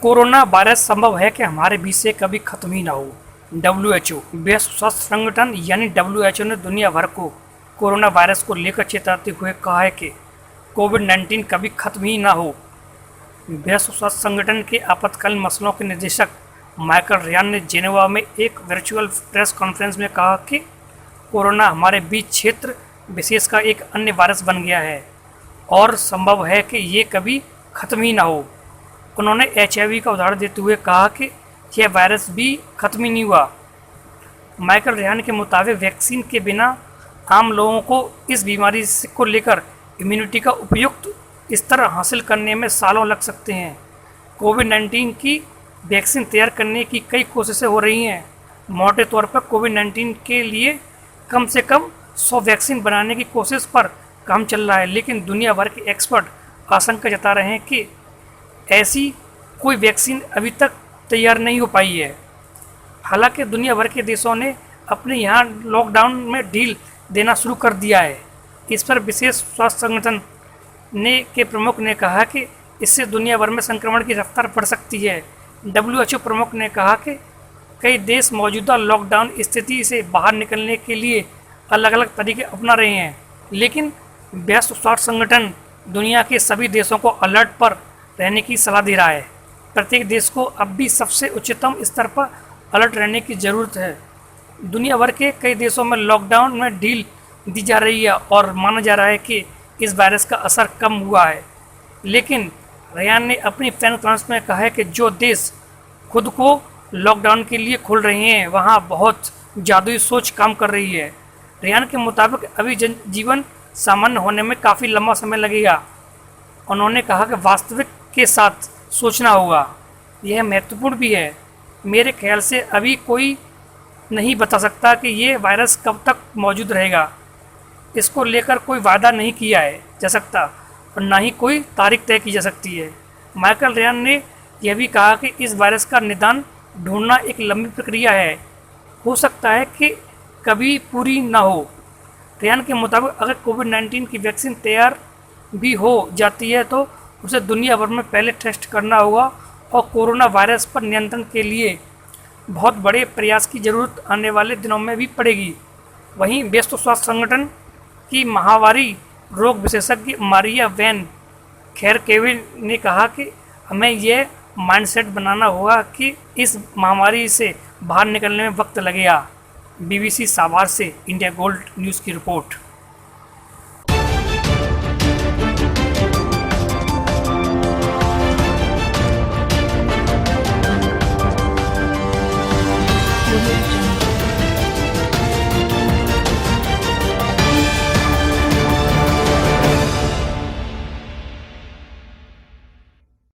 Corona virus संभव है कि हमारे बीच से कभी खत्म ही ना हो। WHO विश्व स्वास्थ्य संगठन यानी WHO ने दुनिया भर को कोरोना वायरस को लेकर चेताते हुए कहा है कि कोविड-19 कभी खत्म ही ना हो। विश्व स्वास्थ्य संगठन के आपातकालीन मसलों के निदेशक माइकल रियान ने जेनेवा में एक वर्चुअल प्रेस कॉन्फ्रेंस में कहा कि कोरोना हमारे बीच क्षेत्र विशेष का एक अन्य वायरस बन गया है और संभव है कि ये कभी खत्म ही ना हो। उन्होंने HIV का उदाहरण देते हुए कहा कि यह वायरस भी खत्म ही नहीं हुआ। माइकल रियान के मुताबिक वैक्सीन के बिना आम लोगों को इस बीमारी को लेकर इम्यूनिटी का उपयुक्त स्तर हासिल करने में सालों लग सकते हैं। कोविड-19 की वैक्सीन तैयार करने की कई कोशिशें हो रही हैं। मोटे तौर पर कोविड-19 के लिए कम से कम 100 वैक्सीन बनाने की कोशिश पर काम चल रहा है, लेकिन दुनिया भर के एक्सपर्ट आशंका जता रहे हैं कि ऐसी कोई वैक्सीन अभी तक तैयार नहीं हो पाई है। हालांकि दुनिया भर के देशों ने अपने यहाँ लॉकडाउन में ढील देना शुरू कर दिया है। इस पर विशेष स्वास्थ्य संगठन के प्रमुख ने कहा कि इससे दुनिया भर में संक्रमण की रफ्तार बढ़ सकती है। WHO प्रमुख ने कहा कि कई देश मौजूदा लॉकडाउन स्थिति से बाहर निकलने के लिए अलग अलग तरीके अपना रहे हैं, लेकिन विश्व स्वास्थ्य संगठन दुनिया के सभी देशों को अलर्ट पर रहने की सलाह दे रहा है। प्रत्येक देश को अब भी सबसे उच्चतम स्तर पर अलर्ट रहने की ज़रूरत है। दुनिया भर के कई देशों में लॉकडाउन में ढील दी जा रही है और माना जा रहा है कि इस वायरस का असर कम हुआ है, लेकिन रियान ने अपनी प्रेस कॉन्फ्रेंस में कहा है कि जो देश खुद को लॉकडाउन के लिए खोल रहे हैं वहाँ बहुत जादुई सोच काम कर रही है। रियान के मुताबिक अभी जीवन सामान्य होने में काफ़ी लंबा समय लगेगा। उन्होंने कहा कि वास्तविक के साथ सोचना होगा, यह महत्वपूर्ण भी है। मेरे ख्याल से अभी कोई नहीं बता सकता कि ये वायरस कब तक मौजूद रहेगा। इसको लेकर कोई वादा नहीं किया जा सकता और ना ही कोई तारीख तय की जा सकती है। माइकल रियान ने यह भी कहा कि इस वायरस का निदान ढूंढना एक लंबी प्रक्रिया है, हो सकता है कि कभी पूरी ना हो। रियान के मुताबिक अगर कोविड-19 की वैक्सीन तैयार भी हो जाती है तो उसे दुनिया भर में पहले टेस्ट करना होगा और कोरोना वायरस पर नियंत्रण के लिए बहुत बड़े प्रयास की ज़रूरत आने वाले दिनों में भी पड़ेगी। वहीं विश्व स्वास्थ्य संगठन की महामारी रोग विशेषज्ञ मारिया वैन खैरकेवी ने कहा कि हमें यह माइंडसेट बनाना होगा कि इस महामारी से बाहर निकलने में वक्त लगेगा। BBC साभार से इंडिया गोल्ड न्यूज़ की रिपोर्ट।